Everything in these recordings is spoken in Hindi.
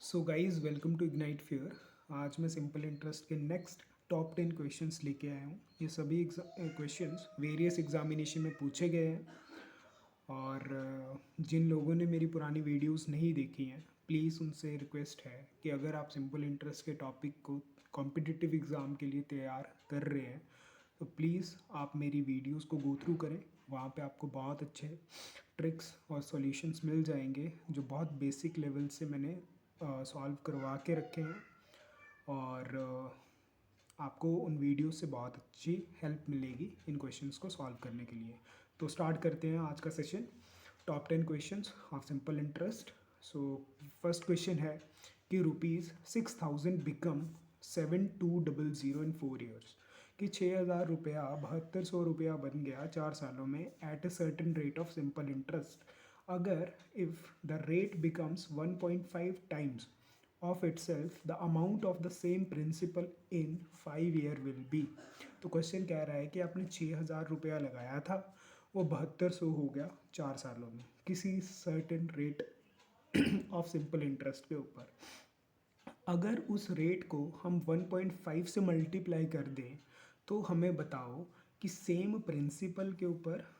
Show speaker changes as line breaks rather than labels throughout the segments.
So guys welcome to Ignite Fury. आज मैं सिंपल इंटरेस्ट के नेक्स्ट टॉप 10 क्वेश्चंस लेके आया हूँ। ये सभी क्वेश्चंस वेरियस एग्जामिनेशन में पूछे गए हैं और जिन लोगों ने मेरी पुरानी वीडियोस नहीं देखी हैं प्लीज़ उनसे रिक्वेस्ट है कि अगर आप सिंपल इंटरेस्ट के टॉपिक को कॉम्पिटिटिव एग्ज़ाम के लिए तैयार कर रहे हैं तो प्लीज़ आप मेरी वीडियोस को गो थ्रू करें। वहाँ पे आपको बहुत अच्छे ट्रिक्स और सॉल्यूशंस मिल जाएंगे जो बहुत बेसिक लेवल से मैंने सॉल्व करवा के रखे हैं और आपको उन वीडियो से बहुत अच्छी हेल्प मिलेगी इन क्वेश्चंस को सॉल्व करने के लिए। तो स्टार्ट करते हैं आज का session. Top 10 questions of simple interest. So first question है कि ₹6,000 बिकम 7,200 इन 4 ईयर्स। कि 6,000 रुपया 7,200 रुपया बन गया 4 सालों में at a certain rate of simple interest. अगर if the rate becomes 1.5 times of itself the amount of the same principal in 5 year will be। तो क्वेश्चन कह रहा है कि आपने 6,000 रुपया लगाया था, वो 7,200 हो गया 4 सालों में किसी certain rate of simple interest के ऊपर। अगर उस रेट को हम 1.5 से मल्टीप्लाई कर दें तो हमें बताओ कि सेम प्रिंसिपल के ऊपर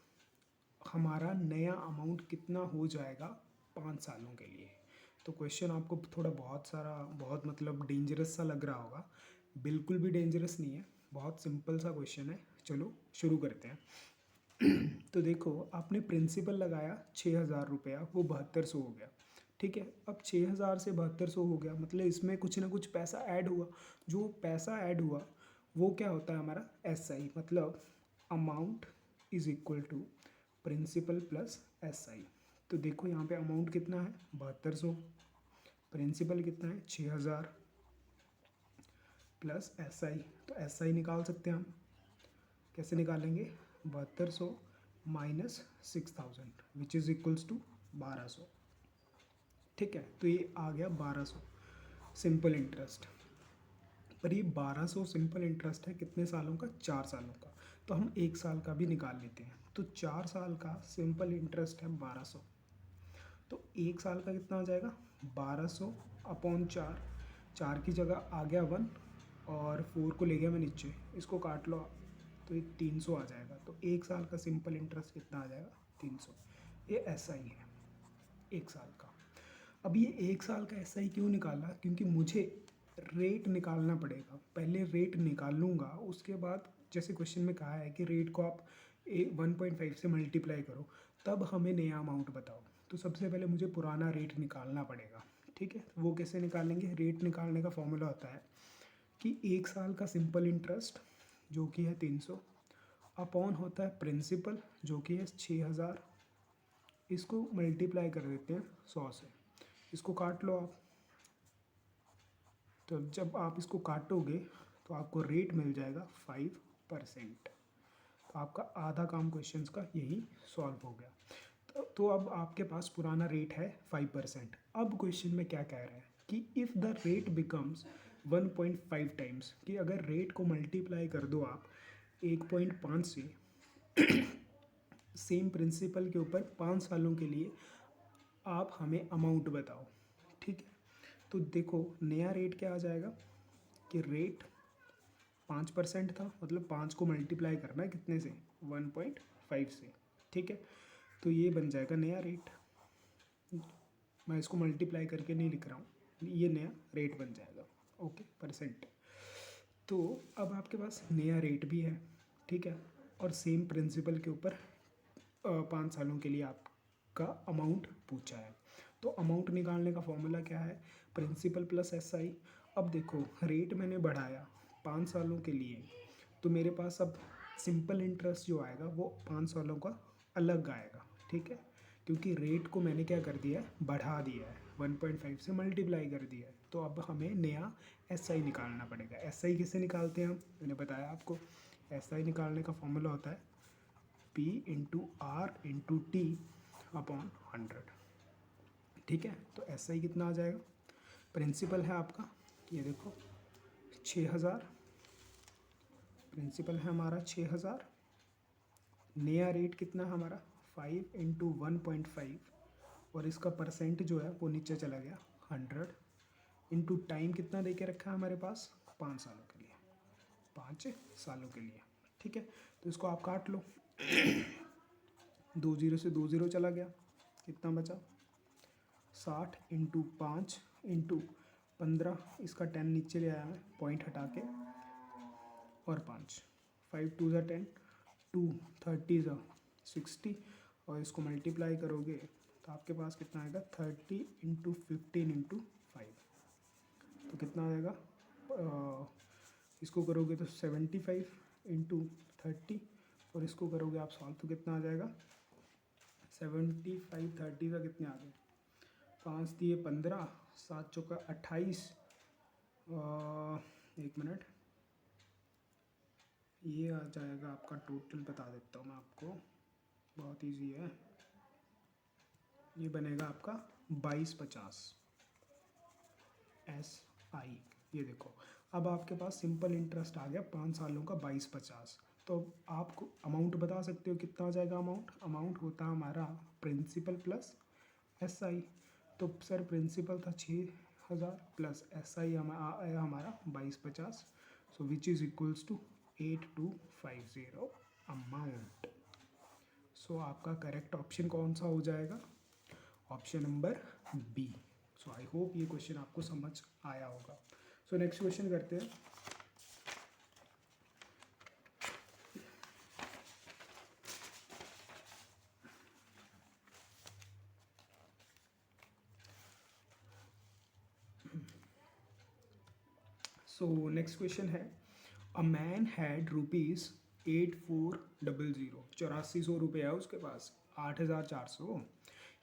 हमारा नया अमाउंट कितना हो जाएगा 5 सालों के लिए। तो क्वेश्चन आपको थोड़ा बहुत मतलब डेंजरस सा लग रहा होगा। बिल्कुल भी डेंजरस नहीं है, बहुत सिंपल सा क्वेश्चन है। चलो शुरू करते हैं। तो देखो आपने प्रिंसिपल लगाया 6,000 रुपया, वो 7,200 हो गया। ठीक है, अब 6,000 से 7,200 हो गया मतलब इसमें कुछ ना कुछ पैसा ऐड हुआ। जो पैसा ऐड हुआ वो क्या होता है हमारा SI, मतलब amount is equal to principal plus SI। तो देखो यहाँ पे अमाउंट कितना है 7,200, प्रिंसिपल कितना है 6,000 प्लस SI। तो SI निकाल सकते हैं हम। कैसे निकालेंगे? 7,200 minus 6,000 which is equals to 1,200। ठीक है, तो ये आ गया 1,200 सिंपल इंटरेस्ट। पर ये 1,200 सिंपल इंटरेस्ट है कितने सालों का? 4 सालों का। तो हम 1 साल का भी निकाल लेते हैं। तो 4 साल का सिंपल इंटरेस्ट है 1,200। तो 1 साल का कितना आ जाएगा? 1,200 अपॉन 4। 4 की जगह आ गया 1 और 4 को ले गया मैं नीचे, इसको काट लो आप, तो ये 300 आ जाएगा। तो 1 साल का सिंपल इंटरेस्ट कितना आ जाएगा? 300। ये SI है 1 साल का। अब ये 1 साल का SI क्यों निकाला? क्योंकि मुझे रेट निकालना पड़ेगा। पहले रेट निकाल लूँगा, उसके बाद जैसे क्वेश्चन में कहा है कि रेट को आप 1.5 से मल्टीप्लाई करो तब हमें नया अमाउंट बताओ। तो सबसे पहले मुझे पुराना रेट निकालना पड़ेगा। ठीक है, वो कैसे निकालेंगे? रेट निकालने का फॉर्मूला होता है कि 1 साल का सिंपल इंटरेस्ट जो कि है 300 अपॉन होता है प्रिंसिपल जो कि है 6,000, इसको मल्टीप्लाई कर देते हैं 100 से। इसको काट लो आप। तो जब आप इसको काटोगे तो आपको रेट मिल जाएगा 5%। तो आपका आधा काम क्वेश्चंस का यही सॉल्व हो गया। तो अब आपके पास पुराना रेट है 5%। अब क्वेश्चन में क्या कह रहा है कि if the rate becomes 1.5 times, कि अगर रेट को मल्टीप्लाई कर दो आप 1.5 से सेम प्रिंसिपल के ऊपर 5 सालों के लिए, आप हमें अमाउंट बताओ। ठीक है, तो देखो नया रेट क्या आ जाएगा कि रेट 5% था, मतलब 5 को मल्टीप्लाई करना है कितने से? 1.5 से। ठीक है, तो ये बन जाएगा नया रेट। मैं इसको मल्टीप्लाई करके नहीं लिख रहा हूँ, ये नया रेट बन जाएगा। Okay, percent. तो अब आपके पास नया रेट भी है। ठीक है, और सेम प्रिंसिपल के ऊपर 5 सालों के लिए आपका अमाउंट पूछा है। तो अमाउंट निकालने का फॉर्मूला क्या है? Principal plus SI। अब देखो रेट मैंने बढ़ाया 5 सालों के लिए, तो मेरे पास अब सिंपल इंटरेस्ट जो आएगा वो 5 सालों का अलग आएगा। ठीक है, क्योंकि रेट को मैंने क्या कर दिया है? बढ़ा दिया है, 1.5 से मल्टीप्लाई कर दिया है। तो अब हमें नया SI निकालना पड़ेगा। SI कैसे निकालते हैं हम? मैंने बताया आपको। SI निकालने का फॉर्मूला होता है P into R into T upon 100। ठीक है, तो SI कितना आ जाएगा? प्रिंसिपल है आपका, ये देखो 6,000, प्रिंसिपल है हमारा 6,000। नया रेट कितना है हमारा? 5 इंटू 1.5 और इसका परसेंट जो है वो नीचे चला गया 100। इनटू टाइम कितना दे के रखा है हमारे पास, 5 सालों के लिए, 5 सालों के लिए। ठीक है, तो इसको आप काट लो। 2 जीरो से 2 जीरो चला गया, कितना बचा, 60 इंटू 5 इंटू 15, इसका 10 नीचे ले आया मैं पॉइंट हटा के, और 5, 5 टू ज़ा 10, 2 30 ज़ा 60, और इसको मल्टीप्लाई करोगे तो आपके पास कितना आएगा, 30 इंटू 15 इंटू 5, तो कितना आएगा, इसको करोगे तो 75 इंटू 30, और इसको करोगे आप सॉल्व तो कितना आ जाएगा, 75 30 का कितने आ गए, 5 दिए 15, 7 चौका 28, एक मिनट, ये आ जाएगा आपका टोटल, बता देता हूँ मैं आपको, बहुत इजी है, ये बनेगा आपका 2250 SI। ये देखो, अब आपके पास सिंपल इंटरेस्ट आ गया 5 सालों का 2250। तो आपको अमाउंट बता सकते हो कितना आ जाएगा, अमाउंट होता है हमारा प्रिंसिपल प्लस SI। तो सर प्रिंसिपल था 6000 प्लस SI आया हमारा 2250, so which is equals to 8250 amount. So आपका करेक्ट ऑप्शन कौन सा हो जाएगा, option number B. So I hope ये क्वेश्चन आपको समझ आया होगा। सो नेक्स्ट क्वेश्चन करते हैं। सो नेक्स्ट क्वेश्चन है, अ मैन हैड रुपीज़ 8400, 8400 है उसके पास, 8400।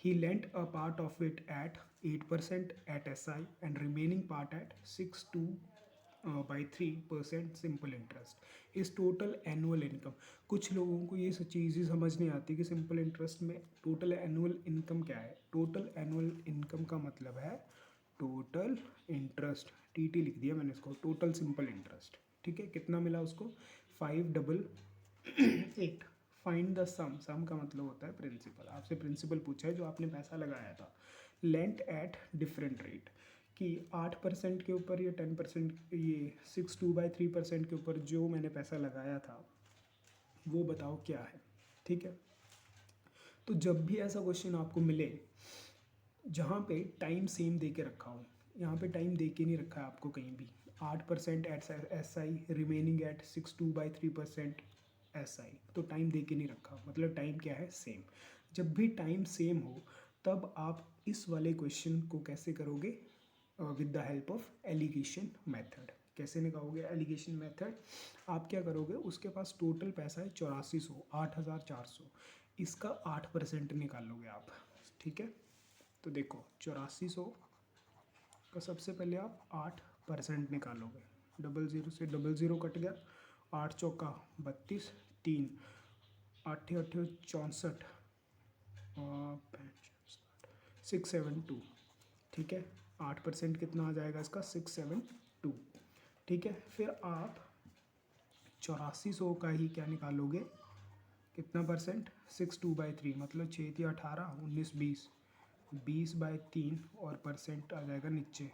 He lent a part of it at 8% at SI and remaining part at 62/3% simple interest his total annual income. कुछ लोगों को ये सब चीज़ें समझ नहीं आती कि सिंपल इंटरेस्ट में टोटल एनुअल इनकम क्या है। टोटल एनुअल इनकम का मतलब है टोटल इंटरेस्ट, TT लिख दिया मैंने इसको, टोटल सिंपल इंटरेस्ट। ठीक है, कितना मिला उसको, 588। फाइंड द सम का मतलब होता है प्रिंसिपल, आपसे प्रिंसिपल पूछा है जो आपने पैसा लगाया था। लेंट एट डिफरेंट रेट, कि 8% के ऊपर या 10%, ये 62/3% के ऊपर जो मैंने पैसा लगाया था वो बताओ क्या है। ठीक है, तो जब भी ऐसा क्वेश्चन आपको मिले जहाँ पे टाइम सेम दे के रखा हो, यहाँ पे टाइम दे के नहीं रखा है आपको कहीं भी, 8% at SI, remaining at 62/3% SI, तो टाइम दे के नहीं रखा, मतलब टाइम क्या है, सेम। जब भी टाइम सेम हो तब आप इस वाले क्वेश्चन को कैसे करोगे, with the help of allegation method. कैसे निकालोगे एलिगेशन मेथड, आप क्या करोगे, उसके पास टोटल पैसा है 8400, 8400, इसका 8% निकालोगे आप। ठीक है, तो देखो 8400 का सबसे पहले आप 8% निकालोगे, 00 से 00 कट गया, 8 चौका 32, 3 8 8 64, 672। ठीक है, 8% कितना आ जाएगा इसका, 672। ठीक है, फिर आप 8400 का ही क्या निकालोगे, कितना परसेंट, 62/3, मतलब 6 18 19 20, 20/3, और परसेंट आ जाएगा नीचे,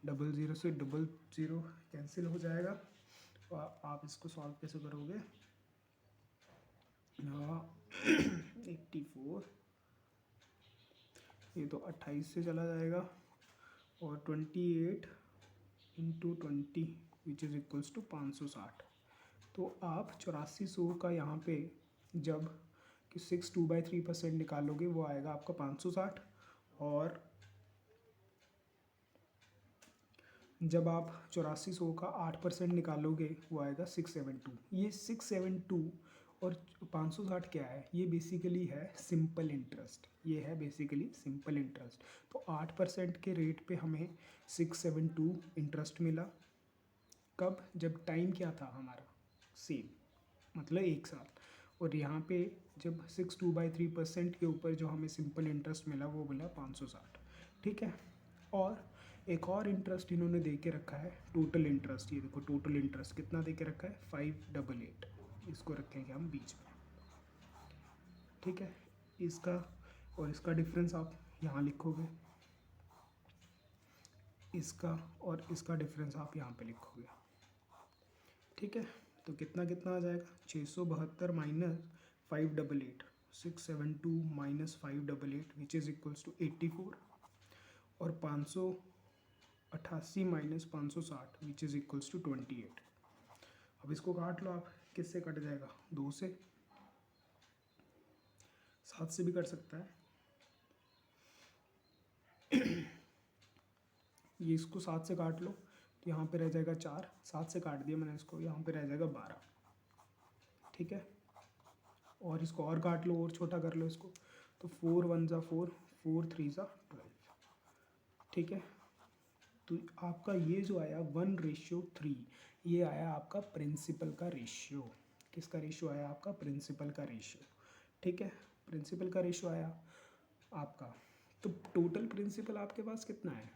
00 से 00 कैंसिल हो जाएगा। तो आप इसको सॉल्व कैसे करोगे, 84, ये तो 28 से चला जाएगा, और 28 into 20 which is equals to 560। तो आप 8400 का यहाँ पे जब कि 62/3% निकालोगे वो आएगा आपका 560, और जब आप 8400 का 8% निकालोगे वो आएगा 672। ये 672 और 560 क्या है, ये बेसिकली है सिंपल इंटरेस्ट, ये है बेसिकली सिंपल इंटरेस्ट। तो 8% के रेट पे हमें 672 इंटरेस्ट मिला, कब, जब टाइम क्या था हमारा, सेम, मतलब 1 साल। और यहाँ पे जब 62/3% के ऊपर जो हमें सिंपल इंटरेस्ट मिला वो मिला 560। ठीक है, और एक और इंटरेस्ट इन्होंने दे के रखा है टोटल इंटरेस्ट, ये देखो टोटल इंटरेस्ट कितना दे के रखा है, 588, इसको रखेंगे हम बीच में। ठीक है, इसका और इसका डिफरेंस आप यहाँ लिखोगे, इसका और इसका डिफरेंस आप यहाँ पे लिखोगे, ठीक है। तो कितना कितना आ जाएगा, 672 minus 588, 672 minus 588 which is equals to 84, और 588 minus 560 which is equals to 28। अब इसको काट लो आप, किससे कट जाएगा, 2 से, 7 से भी कट सकता है। ये इसको 7 से काट लो तो यहाँ पे रह जाएगा 4, 7 से काट दिया मैंने इसको, यहाँ पे रह जाएगा 12, ठीक है। और इसको और काट लो और छोटा कर लो इसको, तो 4 1 ज़ा 4, 4 3 ज़ा 12, ठीक है। तो आपका ये जो आया 1:3, ये आया आपका प्रिंसिपल का रेशियो। किसका रेशियो आया आपका, प्रिंसिपल का रेशियो, ठीक है। प्रिंसिपल का रेशियो आया आपका, तो टोटल प्रिंसिपल आपके पास कितना है,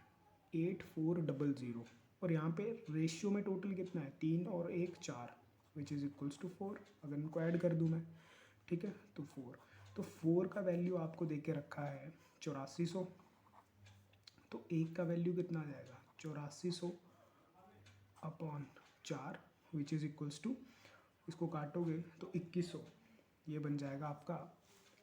8400, और यहाँ पे रेशियो में टोटल कितना है, 3 और 1 4 विच इज़ इक्वल्स टू 4। अगर इनको ऐड कर दूँ मैं, ठीक है, तो 4, तो 4 का वैल्यू आपको दे के रखा है 8400, तो 1 का वैल्यू कितना आ जाएगा, 8400 upon 4 which is equals to, इसको काटोगे तो 2100, ये बन जाएगा आपका,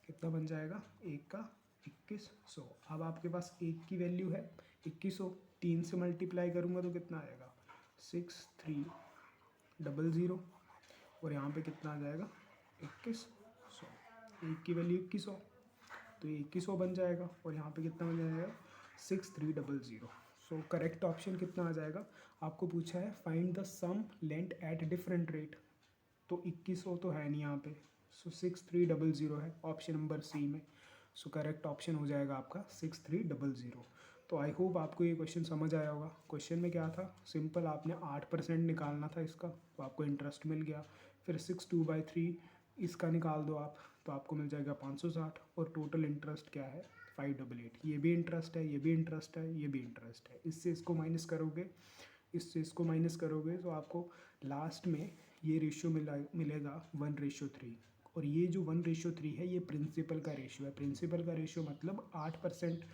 कितना बन जाएगा, 1 का 2100। अब आपके पास 1 की वैल्यू है 2100, 3 से मल्टीप्लाई करूँगा तो कितना आएगा, 6300, और यहाँ पे कितना आ जाएगा, 2100। 1 की वैल्यू 2100, तो ये 2100 बन जाएगा, और यहाँ पे कितना बन जाएगा, 6300। सो करेक्ट ऑप्शन कितना आ जाएगा, आपको पूछा है find the sum lent at different rate, तो 2100 तो है नहीं यहाँ पे, सो 6300 है ऑप्शन नंबर सी में। सो करेक्ट ऑप्शन हो जाएगा आपका 6300। तो आई होप आपको ये क्वेश्चन समझ आया होगा। क्वेश्चन में क्या था, सिंपल आपने 8% निकालना था इसका, तो आपको इंटरेस्ट मिल गया। फिर 6/2/3 इसका निकाल दो आप, तो आपको मिल जाएगा 560, और टोटल इंटरेस्ट क्या है, 588। ये भी इंटरेस्ट है, ये भी इंटरेस्ट है, ये भी इंटरेस्ट है। इससे इसको माइनस करोगे, इससे इसको माइनस करोगे, तो आपको लास्ट में ये रेशियो मिलेगा 1:3, और ये जो 1:3 है ये प्रिंसिपल का रेशियो है। प्रिंसिपल का रेशियो मतलब 8%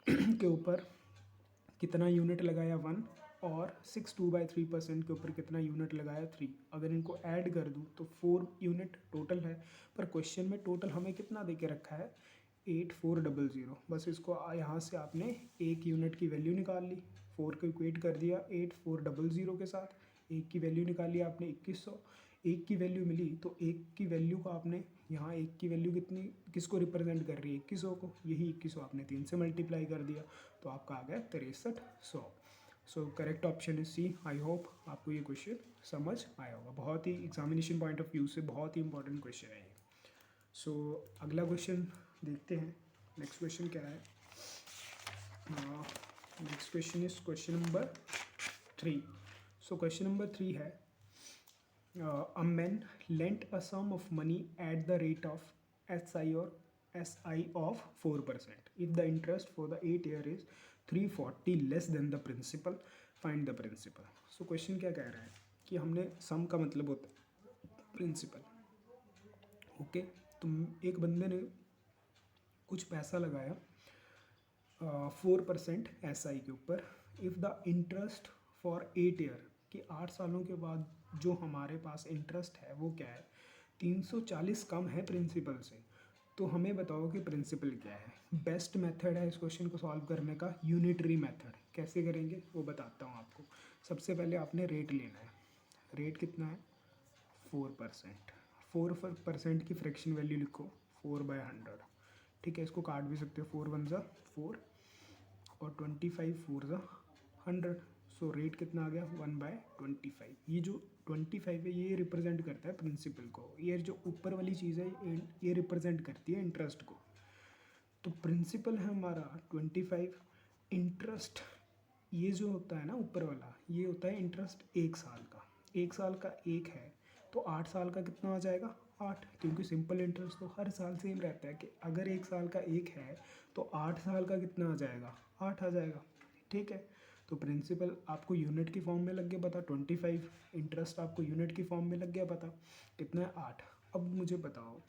के ऊपर कितना यूनिट लगाया 1, और 6/2/3% के ऊपर कितना यूनिट लगाया 3। अगर इनको ऐड कर दूँ तो 4 यूनिट टोटल है, पर क्वेश्चन में टोटल हमें कितना दे के रखा है, 8400। बस इसको यहाँ से आपने 1 यूनिट की वैल्यू निकाल ली, 4 को इक्वेट कर दिया 8400 के साथ, 1 की वैल्यू निकाली आपने 2100, 1 की वैल्यू मिली, तो 1 की वैल्यू को आपने यहाँ, 1 की वैल्यू कितनी, किसको रिप्रेजेंट कर रही है, 2100 को, यही 2100 आपने 3 से मल्टीप्लाई कर दिया, तो आपका आ गया 6300। So correct option is C. I hope आपको ये क्वेश्चन समझ आया होगा, बहुत ही एग्जामिनेशन पॉइंट ऑफ व्यू से बहुत ही इंपॉर्टेंट क्वेश्चन है ये। सो अगला क्वेश्चन देखते हैं, नेक्स्ट क्वेश्चन क्या है। Next question is question number 3। So question number 3 है, a man lent a sum of money at the rate of SI of 4%. If the interest for the 8 year is 340 less than the principal, find the principal. So question क्या कह रहा है कि हमने सम का मतलब होता है प्रिंसिपल, ओके। तो एक बंदे ने कुछ पैसा लगाया 4% SI के ऊपर, if the interest for 8 year, कि 8 सालों के बाद जो हमारे पास इंटरेस्ट है वो क्या है, 340 कम है प्रिंसिपल से, तो हमें बताओ कि प्रिंसिपल क्या है। बेस्ट मेथड है इस क्वेश्चन को सॉल्व करने का यूनिटरी मेथड। कैसे करेंगे वो बताता हूँ आपको। सबसे पहले आपने रेट लेना है, रेट कितना है 4%, 4% की फ्रैक्शन वैल्यू लिखो 4/100, ठीक है। इसको काट भी सकते हो, 4 1 ज़ा 4 और 25 4 ज़ा 100। सो रेट कितना आ गया 1/25। ये जो 25 है ये रिप्रेजेंट करता है प्रिंसिपल को, ये जो ऊपर वाली चीज़ है ये रिप्रेजेंट करती है इंटरेस्ट को। तो प्रिंसिपल है हमारा 25, इंटरेस्ट ये जो होता है ना ऊपर वाला, ये होता है इंटरेस्ट 1 साल का, 1 साल का 1 है, तो 8 साल का कितना आ जाएगा 8, क्योंकि सिंपल इंटरेस्ट तो हर साल सेम रहता है कि अगर 1 साल का 1 है तो 8 साल का कितना आ जाएगा 8 आ जाएगा, ठीक है। तो प्रिंसिपल आपको यूनिट की फॉर्म में लग गया पता 25, इंटरेस्ट आपको यूनिट की फॉर्म में लग गया पता कितना है 8। अब मुझे बताओ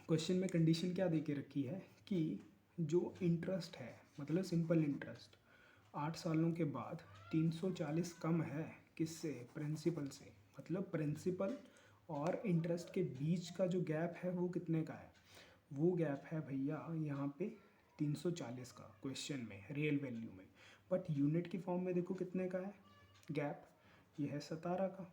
क्वेश्चन में कंडीशन क्या दे के रखी है कि जो इंटरेस्ट है, मतलब सिंपल इंटरेस्ट 8 सालों के बाद 340 कम है किससे? प्रिंसिपल से। मतलब प्रिंसिपल और इंटरेस्ट के बीच का जो गैप है वो कितने का है? वो गैप है भैया यहाँ पे 340 का क्वेश्चन में, रियल वैल्यू में। बट यूनिट की फॉर्म में देखो कितने का है गैप, ये है 17 का।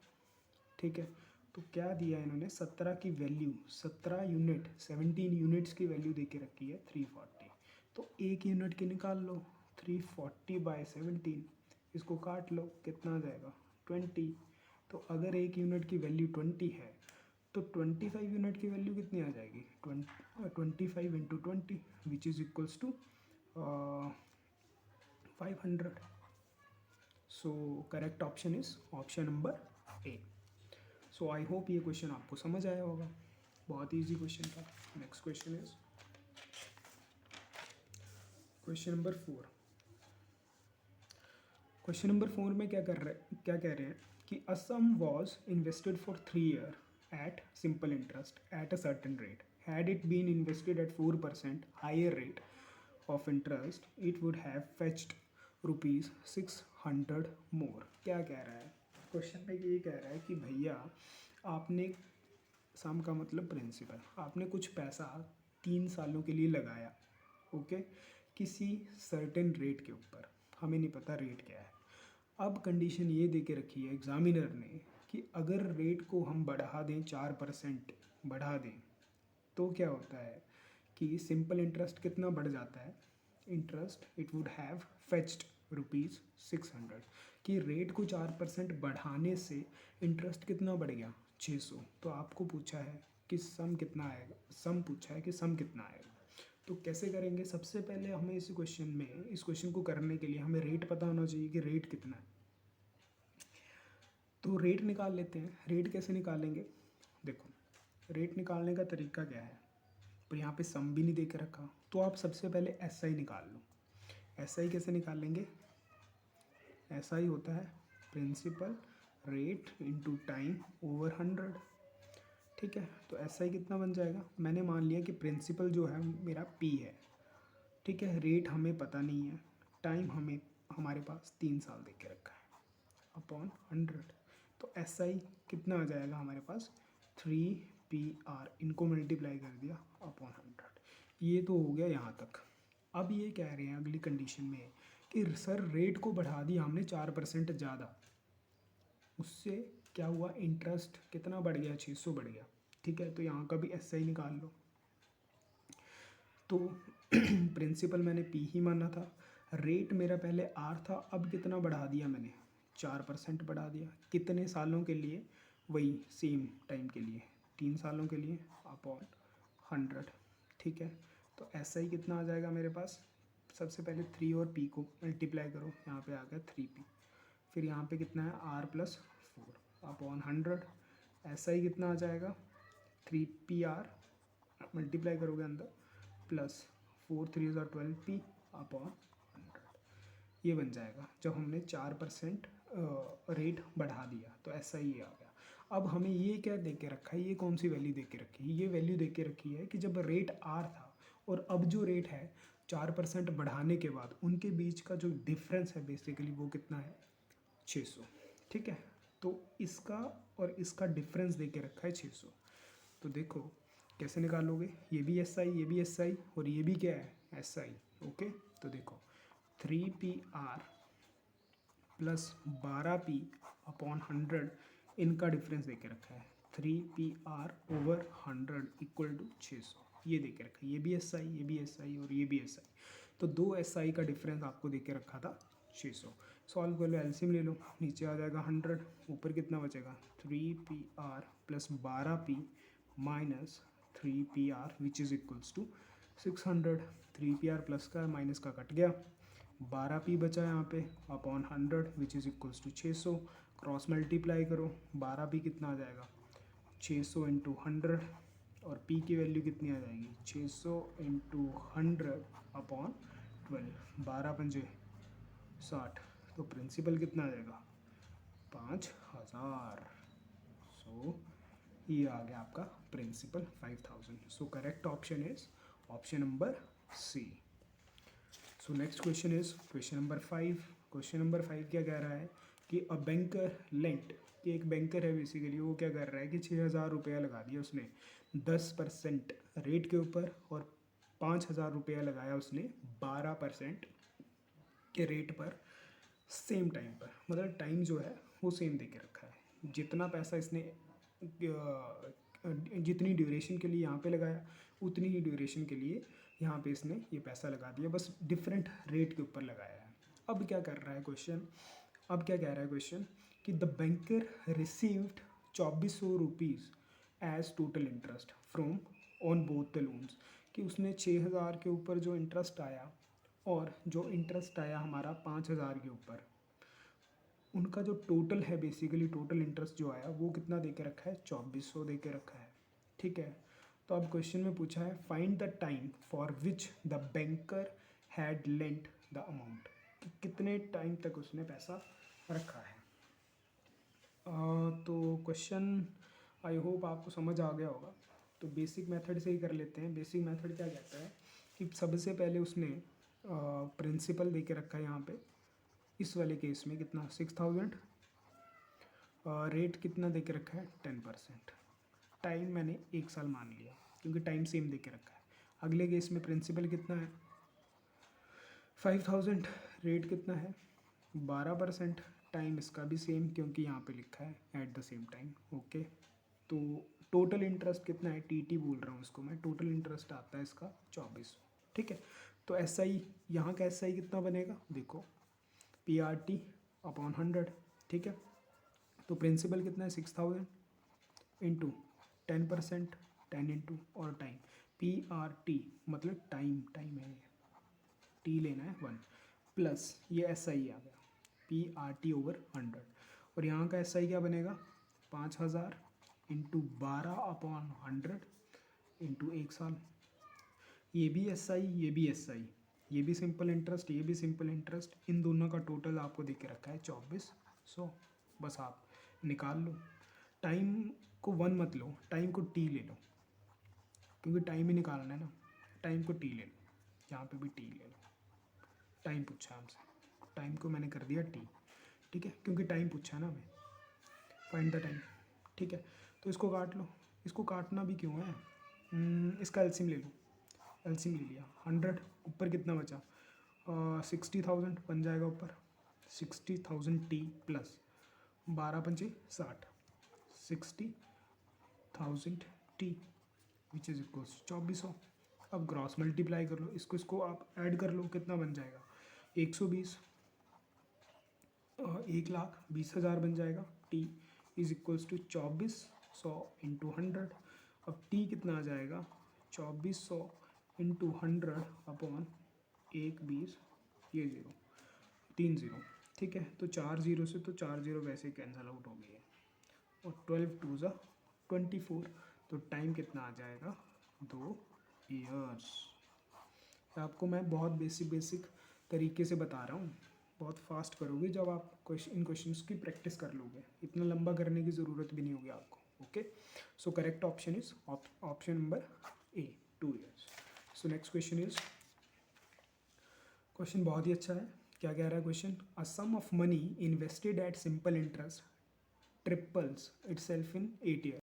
ठीक है, तो क्या दिया इन्होंने? 17 की वैल्यू, 17 यूनिट, 17 यूनिट्स की वैल्यू दे के रखी है 340। तो एक यूनिट की निकाल लो, 340/17, इसको काट लो, कितना आ जाएगा? 20। तो अगर एक यूनिट की वैल्यू 20 है तो 25 यूनिट की वैल्यू कितनी आ जाएगी? 25 into 20 which is equals to 500। So correct option is option number A. So I hope ये क्वेश्चन आपको समझ आया होगा, बहुत ईजी क्वेश्चन था। Next question is question number 4। Question number 4 में क्या कह रहे हैं कि a sum was invested for 3 year at simple interest at a certain rate, had it been invested at 4% higher rate of interest it would have fetched ₹600 मोर। क्या कह रहा है क्वेश्चन में? ये कह रहा है कि भैया आपने, सम का मतलब प्रिंसिपल, आपने कुछ पैसा 3 सालों के लिए लगाया, ओके, किसी सर्टेन रेट के ऊपर, हमें नहीं पता रेट क्या है। अब कंडीशन ये दे के रखी है एग्जामिनर ने कि अगर रेट को हम बढ़ा दें, 4% बढ़ा दें, तो क्या होता है कि सिंपल इंटरेस्ट कितना बढ़ जाता है? Interest it would have fetched ₹600, कि रेट को 4% बढ़ाने से इंटरेस्ट कितना बढ़ गया? 600। तो आपको पूछा है कि सम कितना आएगा, सम पूछा है कि सम कितना आएगा। तो कैसे करेंगे? सबसे पहले हमें इस क्वेश्चन में, इस क्वेश्चन को करने के लिए हमें रेट पता होना चाहिए कि रेट कितना है। तो रेट निकाल लेते हैं। रेट कैसे निकालेंगे? देखो, रेट निकालने का तरीका क्या है? पर यहाँ पे सम भी नहीं दे के रखा, तो आप सबसे पहले एस आई निकाल लो। एस आई कैसे निकालेंगे? एस आई होता है principal rate into time over 100। ठीक है, तो एस आई कितना बन जाएगा? मैंने मान लिया कि प्रिंसिपल जो है मेरा पी है, ठीक है, रेट हमें पता नहीं है, टाइम हमें, हमारे पास 3 साल दे के रखा है, अपॉन 100। तो एस आई कितना आ जाएगा हमारे पास? 3PR, इनको मल्टीप्लाई कर दिया अपॉन 100। ये तो हो गया यहाँ तक। अब ये कह रहे हैं अगली कंडीशन में कि सर रेट को बढ़ा दिया हमने 4% ज़्यादा, उससे क्या हुआ? इंटरेस्ट कितना बढ़ गया? 600 बढ़ गया। ठीक है, तो यहाँ का भी एस आई निकाल लो। तो प्रिंसिपल मैंने पी ही माना था, रेट मेरा पहले आर था, अब कितना बढ़ा दिया मैंने? 4% बढ़ा दिया। कितने सालों के लिए? वही सेम टाइम के लिए, 3 सालों के लिए, अपॉन 100। ठीक है, तो एस आई कितना आ जाएगा मेरे पास? सबसे पहले 3 और पी को मल्टीप्लाई करो, यहाँ पे आ गया 3P। फिर यहाँ पे कितना है? R+4 upon 100। एस आई कितना आ जाएगा? 3PR मल्टीप्लाई करोगे अंदर, प्लस 4×3 = 12P अपॉन 100। ये बन जाएगा जब हमने 4% रेट बढ़ा दिया, तो ऐसा ही आ गया। अब हमें ये क्या दे के रखा है? ये कौन सी वैल्यू दे के रखी है? ये वैल्यू दे के रखी है कि जब रेट आर था और अब जो रेट है 4% बढ़ाने के बाद, उनके बीच का जो डिफरेंस है बेसिकली वो कितना है? 600। ठीक है, तो इसका और इसका डिफरेंस दे के रखा है 600। तो देखो कैसे निकालोगे? ये भी एस आई, ये भी एस आई, और ये भी क्या है? S I. ओके, तो देखो 3PR प्लस 12P अपॉन 100, इनका डिफरेंस दे के रखा है 3PR ओवर 100 इक्वल टू 600। ये दे के रखा है, ये भी एस आई, ये भी एस आई, और ये भी एस आई। तो दो एस आई का डिफरेंस आपको दे के रखा था 600। सॉल्व कर लो, एलसीएम ले लो, नीचे आ जाएगा 100, ऊपर कितना बचेगा? 3PR plus 12P minus 3PR which is equals to 600। 3PR plus का माइनस का कट गया, 12P बचा यहाँ पे upon 100 which is equals to 600। Cross multiply करो, 12P कितना आ जाएगा? 600 इंटू 100, और P की वैल्यू कितनी आ जाएगी? 600 इंटू 100 अपॉन 12, 12×5 = 60। तो प्रिंसिपल कितना आ जाएगा? 5000। सो ये आ गया आपका principal 5000। So correct option is option number C. So next question is question number 5। Question number 5 क्या कह रहा है कि अ बैंकर लेंट, कि एक बैंकर है बेसिकली, वो क्या कर रहा है कि 6,000 रुपया लगा दिया उसने 10% रेट के ऊपर, और 5,000 रुपया लगाया उसने 12% के रेट पर सेम टाइम पर। मतलब टाइम जो है वो सेम दे के रखा है, जितना पैसा इसने जितनी ड्यूरेशन के लिए यहाँ पे लगाया उतनी ही ड्यूरेशन के लिए यहाँ पे इसने ये पैसा लगा दिया, बस डिफरेंट रेट के ऊपर लगाया है। अब क्या कर रहा है क्वेश्चन, अब क्या कह रहा है क्वेश्चन कि the banker received 2400 rupees as total interest from on both the loans, कि उसने 6,000 के ऊपर जो इंटरेस्ट आया और जो इंटरेस्ट आया हमारा 5,000 के ऊपर, उनका जो टोटल है बेसिकली टोटल इंटरेस्ट जो आया वो कितना दे के रखा है, 2400 दे के रखा है। ठीक है, तो अब क्वेश्चन में पूछा है find the time for which the banker had lent the amount, कि कितने टाइम तक उसने पैसा रखा है। तो क्वेश्चन आई होप आपको समझ आ गया होगा। तो बेसिक मेथड से ही कर लेते हैं। बेसिक मेथड क्या कहता है कि सबसे पहले उसने प्रिंसिपल दे के रखा है यहाँ पे, इस वाले केस में कितना 6,000, रेट कितना दे के रखा है 10%, टाइम मैंने 1 साल मान लिया क्योंकि टाइम सेम दे के रखा है। अगले केस में प्रिंसिपल कितना है 5,000, रेट कितना है 12%, टाइम इसका भी सेम क्योंकि यहाँ पे लिखा है at the same time. Okay, तो टोटल इंटरेस्ट कितना है, टी बोल रहा हूँ इसको मैं, टोटल इंटरेस्ट आता है इसका 2400। ठीक है, तो एस आई यहाँ का एस आई कितना बनेगा देखो, PRT अपॉन 100। ठीक है, तो प्रिंसिपल कितना है 6,000 इंटू 10%, 10 इंटू और टाइम, PRT मतलब टाइम, टाइम है, टी लेना है 1, प्लस ये एस आई आ गया PRT ओवर 100, और यहाँ का एस आई क्या बनेगा 5,000 इंटू 12 अपॉन 100 इंटू 1 साल। ये भी एस आई, ये भी एस आई, ये भी सिंपल इंटरेस्ट, ये भी सिंपल इंटरेस्ट, इन दोनों का टोटल आपको दे के रखा है 2400। बस आप निकाल लो, टाइम को 1 मत लो, टाइम को टी ले लो क्योंकि टाइम ही निकालना है ना, टाइम को टी ले लो, यहाँ पे भी टी ले लो, टाइम पूछा है हमसे, टाइम को मैंने कर दिया टी। ठीक है, क्योंकि टाइम पूछा है ना हमें, फाइंड द टाइम। ठीक है, तो इसको काट लो, इसको काटना भी क्यों है, इसका एलसीएम ले लो, एलसीएम ले लिया 100, ऊपर कितना बचा 60,000 बन जाएगा ऊपर, 60,000 T plus 12×5 = 60,000 T which is equals 2400। अब ग्रॉस मल्टीप्लाई कर लो, इसको इसको आप ऐड कर लो, कितना बन जाएगा 120, 1,20,000 बन जाएगा। T is equals to 2400 into 100। अब टी कितना आ जाएगा 2400 इंटू 100 अपॉन 1,20, ये 0, 3 0। ठीक है, तो 4 0 से तो 4 0 वैसे कैंसिल आउट हो गई है, और 12 2 ज़ा 24, तो टाइम कितना आ जाएगा 2 ईयर्स। आपको मैं बहुत बेसिक तरीके से बता रहा हूँ, बहुत फास्ट करोगे जब आप इन क्वेश्चंस की प्रैक्टिस कर लोगे, इतना लंबा करने की ज़रूरत भी नहीं होगी आपको। Okay, so correct option is option number A, 2 years. So next question is, question बहुत ही अच्छा है। क्या कह रहा है question, a sum of money invested at simple interest triples itself in 8 year.